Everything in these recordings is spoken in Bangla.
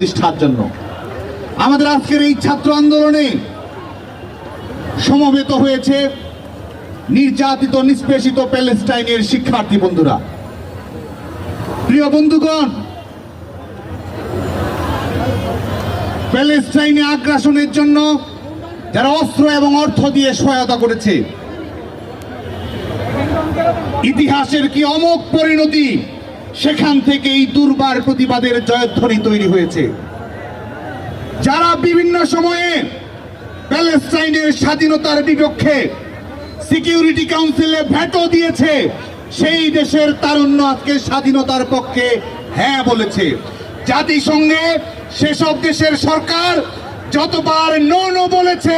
প্রতিষ্ঠার জন্য আমাদের আজকের এই ছাত্র আন্দোলনে সমবেত হয়েছে নির্যাতিত নিষ্পেষিত প্যালেস্টাইনের শিক্ষার্থী বন্ধুরা। প্রিয় বন্ধুগণ, প্যালেস্টাইনে আগ্রাসনের জন্য যারা অস্ত্র এবং অর্থ দিয়ে সহায়তা করেছে, ইতিহাসের কি অমোঘ পরিণতি, সেখান থেকে এই দুর্বার প্রতিবাদের জয়ধ্বনি তৈরি হয়েছে। যারা বিভিন্ন সময়ে প্যালেস্টাইনের স্বাধীনতার বিপক্ষে সিকিউরিটি কাউন্সিলে ভেটো দিয়েছে, সেই দেশের তারুণ্য আজকে স্বাধীনতার পক্ষে হ্যাঁ বলেছে। জাতিসংঘে সেসব দেশের সরকার যতবার নো বলেছে,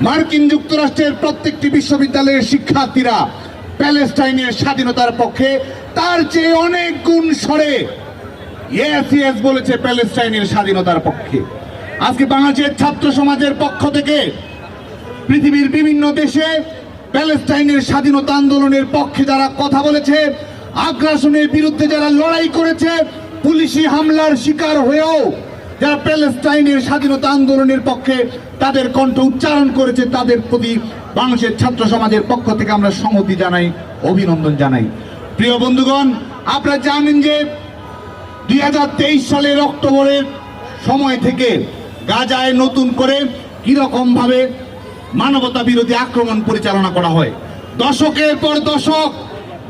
মার্কিন যুক্তরাষ্ট্রের প্রত্যেকটি বিশ্ববিদ্যালয়ের শিক্ষার্থীরা প্যালেস্টাইনের স্বাধীনতার পক্ষে তার চেয়ে অনেক গুণ সরে ইয়েস বলেছে প্যালেস্টাইনের স্বাধীনতার পক্ষে। আজকে বাংলাদেশের ছাত্র সমাজের পক্ষ থেকে পৃথিবীর বিভিন্ন দেশে প্যালেস্টাইনের স্বাধীনতা আন্দোলনের পক্ষে যারা কথা বলেছে, আগ্রাসনের বিরুদ্ধে যারা লড়াই করেছে, পুলিশি হামলার শিকার হয়েও যারা প্যালেস্টাইনের স্বাধীনতা আন্দোলনের পক্ষে তাদের কণ্ঠ উচ্চারণ করেছে, তাদের প্রতি বাংলাদেশের ছাত্র সমাজের পক্ষ থেকে আমরা সংহতি জানাই, অভিনন্দন জানাই। প্রিয় বন্ধুগণ, আপনারা জানেন যে 2023 সালের অক্টোবরের সময় থেকে গাজায় নতুন করে কিরকম ভাবে মানবতা বিরোধী আক্রমণ পরিচালনা করা হয়। দশকের পর দশক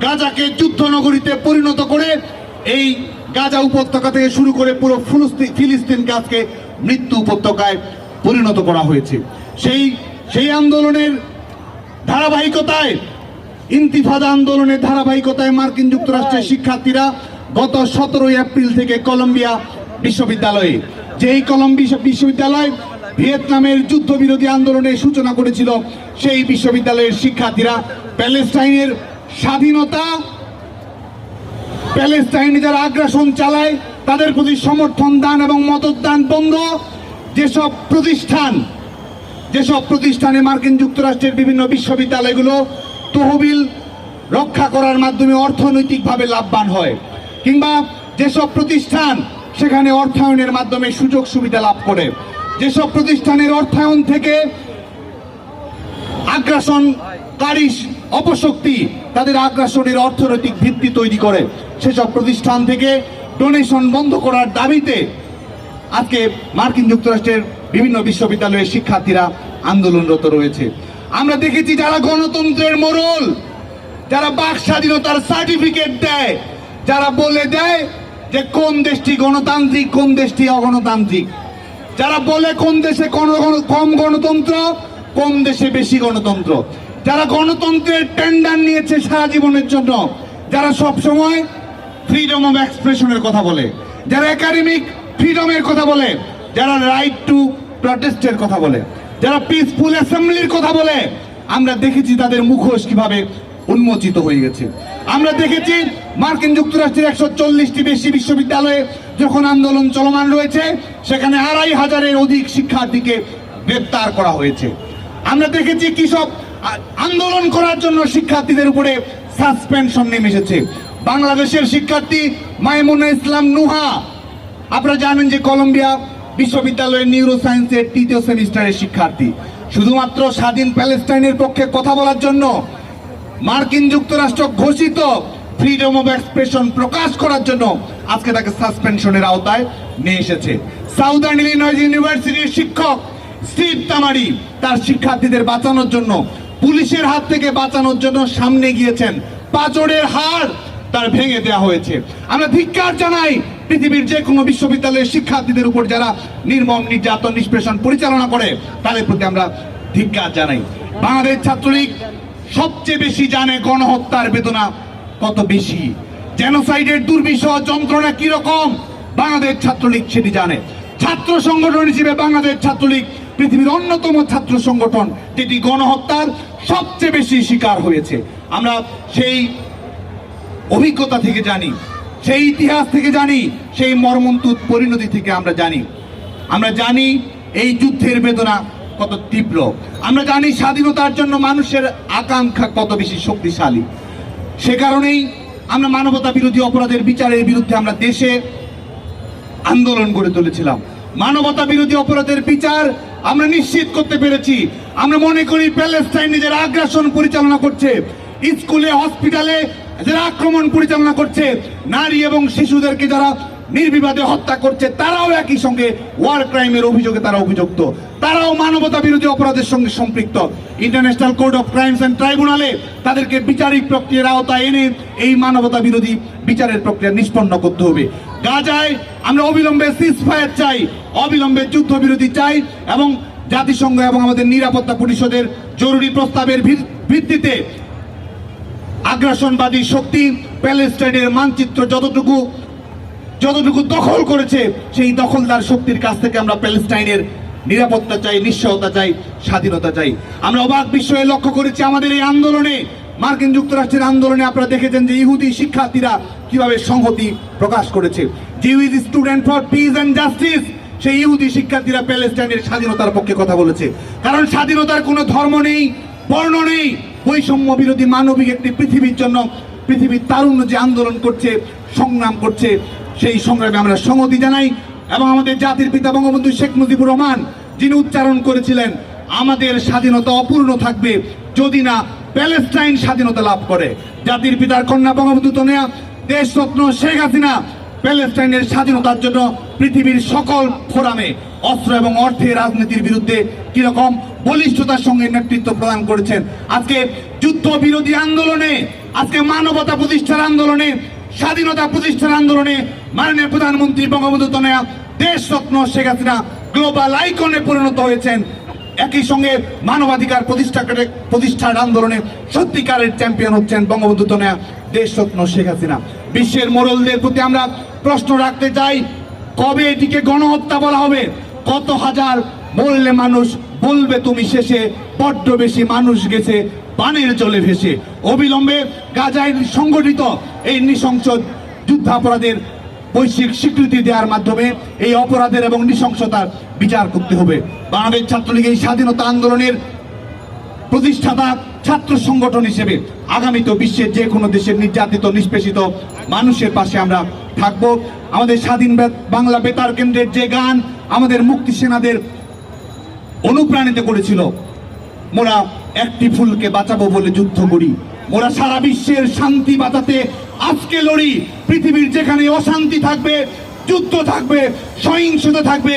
গাজাকে যুদ্ধনগরীতে পরিণত করে এই গাজা উপত্যকা থেকে শুরু করে পুরো ফিলিস্তিনকে আজকে মৃত্যু উপত্যকায় পরিণত করা হয়েছে। সেই আন্দোলনের ধারাবাহিকতায়, ইন্তিফাদা আন্দোলনের ধারাবাহিকতায় মার্কিন যুক্তরাষ্ট্রের শিক্ষার্থীরা গত 17 এপ্রিল থেকে কলম্বিয়া বিশ্ববিদ্যালয়ে, যেই কলম্বিয়া বিশ্ববিদ্যালয় ভিয়েতনামের যুদ্ধবিরোধী আন্দোলনের সূচনা করেছিল, সেই বিশ্ববিদ্যালয়ের শিক্ষার্থীরা প্যালেস্টাইনের স্বাধীনতা, প্যালেস্টাইনে যারা আগ্রাসন চালায় তাদের প্রতি সমর্থন দান এবং মতদান বন্ধ, যেসব প্রতিষ্ঠানে মার্কিন যুক্তরাষ্ট্রের বিভিন্ন বিশ্ববিদ্যালয়গুলো তহবিল রক্ষা করার মাধ্যমে অর্থনৈতিকভাবে লাভবান হয়, কিংবা যেসব প্রতিষ্ঠান সেখানে অর্থায়নের মাধ্যমে সুযোগ সুবিধা লাভ করে, যেসব প্রতিষ্ঠানের অর্থায়ন থেকে আগ্রাসনকারী অপশক্তি তাদের আগ্রাসনের অর্থনৈতিক ভিত্তি তৈরি করে, সেসব প্রতিষ্ঠান থেকে ডোনেশন বন্ধ করার দাবিতে আজকে মার্কিন যুক্তরাষ্ট্রের বিভিন্ন বিশ্ববিদ্যালয়ের শিক্ষার্থীরা আন্দোলনরত রয়েছে। আমরা দেখেছি যারা গণতন্ত্রের মোড়ল, যারা বাক স্বাধীনতার সার্টিফিকেট দেয়, যারা বলে দেয় যে কোন দেশটি গণতান্ত্রিক, কোন দেশটি অগণতান্ত্রিক, যারা বলে কোন দেশে কম গণতন্ত্র, কোন দেশে বেশি গণতন্ত্র, যারা গণতন্ত্রের টেন্ডার নিয়েছে সারা জীবনের জন্য, যারা সব সময় ফ্রিডম অফ এক্সপ্রেশনের কথা বলে, যারা একাডেমিক ফ্রিডমের কথা বলে, যারা রাইট টু প্রটেস্টের কথা বলে, যারা পিসফুল অ্যাসেম্বলির কথা বলে, আমরা দেখেছি তাদের মুখোশ কিভাবে উন্মোচিত হয়ে গেছে। আমরা দেখেছি মার্কিন যুক্তরাষ্ট্রের 140টি বেশি বিশ্ববিদ্যালয়ে যখন আন্দোলন চলমান রয়েছে, সেখানে 2500-এর অধিক শিক্ষার্থীকে গ্রেপ্তার করা হয়েছে। আমরা দেখেছি কিসব আন্দোলন করার জন্য শিক্ষার্থীদের উপরে সাসপেনশন নেমে এসেছে। বাংলাদেশের শিক্ষার্থী মাইমুনা ইসলাম নুহা, আপনারা জানেন যে কলম্বিয়া বিশ্ববিদ্যালয়ের নিউরো সায়েন্সের 3য় সেমিস্টারের শিক্ষার্থী, শুধুমাত্র স্বাধীন প্যালেস্টাইনের পক্ষে কথা বলার জন্য মার্কিন যুক্তরাষ্ট্র ঘোষিত ফ্রিডম অফ এক্সপ্রেশন প্রকাশ করার জন্য আজকে তাকে সাসপেনশনের আওতায় নিয়ে এসেছে। সাউদার্ন ইলিনয়েস ইউনিভার্সিটির শিক্ষক স্টিভ তামারি তার শিক্ষার্থীদের বাঁচানোর জন্য, পুলিশের হাত থেকে বাঁচানোর জন্য সামনে গিয়েছেন, পাঁজরের হাড় তার ভেঙে দেওয়া হয়েছে। আমরা ধিক্কার জানাই পৃথিবীর যে কোনো বিশ্ববিদ্যালয়ের শিক্ষার্থীদের উপর যারা নির্মম নির্যাতন নিষ্পেষণ পরিচালনা করে, তাদের প্রতি আমরা ধিক্কার জানাই। বাংলাদেশ ছাত্রলীগ সবচেয়ে বেশি জানে গণহত্যার বেদনা কত বেশি, জেনোসাইডের দুর্বিষহ যন্ত্রণা কিরকম, বাংলাদেশ ছাত্রলীগ সেটি জানে। ছাত্র সংগঠন হিসেবে বাংলাদেশ ছাত্রলীগ পৃথিবীর অন্যতম ছাত্র সংগঠন যেটি গণহত্যার সবচেয়ে বেশি শিকার হয়েছে। আমরা সেই অভিজ্ঞতা থেকে জানি, সেই ইতিহাস থেকে জানি, সেই মর্মন্তুদ পরিণতি থেকে আমরা জানি এই যুদ্ধের বেদনা কত তীব্র। আমরা জানি স্বাধীনতার জন্য মানুষের আকাঙ্ক্ষা কত বেশি শক্তিশালী। সে কারণেই আমরা মানবতা বিরোধী অপরাধের বিচারের বিরুদ্ধে আমরা দেশে আন্দোলন গড়ে তুলেছিলাম। মানবতা বিরোধী অপরাধের বিচার আমরা নিশ্চিত করতে পেরেছি। আমরা মনে করি প্যালেস্টাইন নিজের আগ্রাসন পরিচালনা করছে, স্কুলে হসপিটালে যারা আক্রমণ পরিচালনা করছে, নারী এবং শিশুদেরকে যারা নির্বিবাদে হত্যা করছে, তারাও একই সঙ্গে ওয়ার ক্রাইমের অভিযোগে তারা অভিযুক্ত, তারাও মানবতা বিরোধী অপরাধের সঙ্গে সম্পৃক্ত। International court of crimes and ট্রাইব্যুনালে তাদেরকে বিচারিক প্রক্রিয়ার আওতায় এনে এই মানবতা বিরোধী বিচারের প্রক্রিয়া নিষ্পন্ন করতে হবে। গাজায় আমরা অবিলম্বে সিজফায়ার চাই, অবিলম্বে যুদ্ধবিরতি চাই এবং জাতিসংঘ এবং আমাদের নিরাপত্তা পরিষদের জরুরি প্রস্তাবের ভিত্তিতে আগ্রাসনবাদী শক্তি প্যালেস্টাইনের মানচিত্র যতটুকু দখল করেছে, সেই দখলদার শক্তির কাছ থেকে আমরা প্যালেস্টাইনের নিরাপত্তা চাই, নিশ্চয়তা চাই, স্বাধীনতা চাই। আমরা অবাক বিস্ময়ে লক্ষ্য করেছি আমাদের এই আন্দোলনে, মার্কিন যুক্তরাষ্ট্রের আন্দোলনে আপনারা দেখেছেন যে ইহুদি শিক্ষার্থীরা কিভাবে সংহতি প্রকাশ করেছে। Jewish student for piece and justice, সেই ইহুদি শিক্ষার্থীরা প্যালেস্টাইনের স্বাধীনতার পক্ষে কথা বলেছে। কারণ স্বাধীনতার কোনো ধর্ম নেই, বর্ণ নেই, বৈষম্য বিরোধী মানবিক একটি পৃথিবীর জন্য পৃথিবীর তারুণ্য যে আন্দোলন করছে, সংগ্রাম করছে, সেই সংগ্রামে আমরা সংহতি জানাই। এবং আমাদের জাতির পিতা বঙ্গবন্ধু শেখ মুজিবুর রহমান যিনি উচ্চারণ করেছিলেন, আমাদের স্বাধীনতা অপূর্ণ থাকবে যদি না প্যালেস্টাইন স্বাধীনতা লাভ করে। জাতির পিতার কন্যা বঙ্গবন্ধু তনয়া দেশরত্ন শেখ হাসিনা প্যালেস্টাইনের স্বাধীনতার জন্য পৃথিবীর সকল ফোরামে অস্ত্র এবং অর্থের রাজনীতির বিরুদ্ধে কিরকম বলিষ্ঠতার সঙ্গে নেতৃত্ব প্রদান করেছেন। আজকে যুদ্ধ বিরোধী আন্দোলনে, আজকে মানবতা প্রতিষ্ঠার আন্দোলনে, স্বাধীনতা প্রতিষ্ঠার আন্দোলনে মাননীয় প্রধানমন্ত্রী বঙ্গবন্ধু তনয়া দেশরত্ন শেখ হাসিনা গ্লোবাল আইকনে পরিণত হয়েছেন। একই সঙ্গে মানবাধিকার প্রতিষ্ঠার আন্দোলনে সত্যিকারের চ্যাম্পিয়ন হচ্ছেন বঙ্গবন্ধু তনয়া দেশরত্ন শেখ হাসিনা। বিশ্বের মোড়লদের প্রতি আমরা প্রশ্ন রাখতে চাই, কবে এটিকে গণহত্যা বলা হবে? কত হাজার বললে মানুষ বলবে তুমি শেষে, বড্ড বেশি মানুষ গেছে পানির জলে ভেসে। অবিলম্বে গাজায় সংগঠিত এই নৃশংস যুদ্ধাপরাধের বৈশ্বিক স্বীকৃতি দেওয়ার মাধ্যমে এই অপরাধের এবং নৃশংসতার বিচার করতে হবে। বাংলাদেশ ছাত্রলীগ এই স্বাধীনতা আন্দোলনের প্রতিষ্ঠাতা ছাত্র সংগঠন হিসেবে আগামীতে বিশ্বের যে কোনো দেশের নির্যাতিত নিষ্পেষিত মানুষের পাশে আমরা থাকব। আমাদের স্বাধীন বাংলা বেতার কেন্দ্রের যে গান আমাদের মুক্তি সেনাদের অনুপ্রাণিত করেছিল, মোরা একটি ফুলকে বাঁচাবো বলে যুদ্ধ করি, মোরা সারা বিশ্বের শান্তি বাঁচাতে আজকে লড়ি। পৃথিবীর যেখানে অশান্তি থাকবে, যুদ্ধ থাকবে, সহিংসতা থাকবে,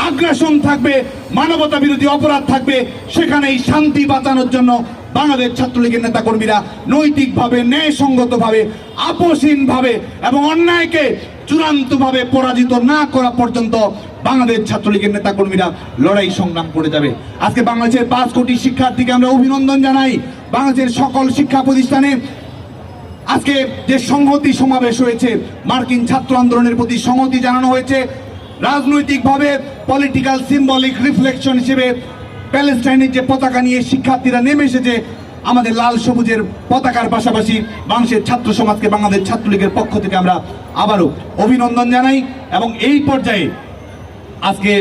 আগ্রাসন থাকবে, মানবতা বিরোধী অপরাধ থাকবে, সেখানে এই শান্তি বাঁচানোর জন্য বাংলাদেশ ছাত্রলীগের নেতাকর্মীরা নৈতিকভাবে, ন্যায়সঙ্গতভাবে, আপোষহীনভাবে এবং অন্যায়কে চূড়ান্তভাবে পরাজিত না করা পর্যন্ত বাংলাদেশ ছাত্রলীগের নেতাকর্মীরা লড়াই সংগ্রাম করে যাবে। আজকে বাংলাদেশের 5 কোটি শিক্ষার্থীকে আমরা অভিনন্দন জানাই। বাংলাদেশের সকল শিক্ষা প্রতিষ্ঠানে আজকে যে সংহতি সমাবেশ হয়েছে, মার্কিন ছাত্র আন্দোলনের প্রতি সংহতি জানানো হয়েছে। রাজনৈতিকভাবে পলিটিক্যাল সিম্বলিক রিফ্লেকশন হিসেবে প্যালেস্টাইনের যে পতাকা নিয়ে শিক্ষার্থীরা নেমে এসেছে, আমাদের লাল সবুজের পতাকার পাশাপাশি বাংলাদেশের ছাত্র সমাজকে বাংলাদেশ ছাত্রলীগের পক্ষ থেকে আমরা আবারও অভিনন্দন জানাই। এবং এই পর্যায়ে আজকে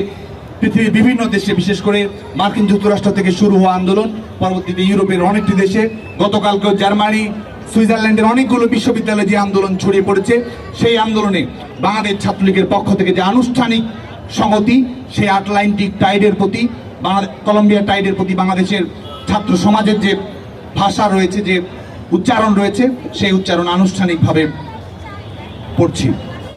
পৃথিবীর বিভিন্ন দেশে, বিশেষ করে মার্কিন যুক্তরাষ্ট্র থেকে শুরু হওয়া আন্দোলন পরবর্তীতে ইউরোপের অনেকটি দেশে, গতকালকেও জার্মানি, সুইজারল্যান্ডের অনেকগুলো বিশ্ববিদ্যালয়ে যে আন্দোলন ছড়িয়ে পড়েছে, সেই আন্দোলনে বাংলাদেশ ছাত্রলীগের পক্ষ থেকে যে আনুষ্ঠানিক সংহতি, সেই আটলান্টিক টাইডের প্রতি, কলম্বিয়া টাইডের প্রতি বাংলাদেশের ছাত্র সমাজের যে ভাষা রয়েছে, যে উচ্চারণ রয়েছে, সেই উচ্চারণ আনুষ্ঠানিকভাবে পড়ছি।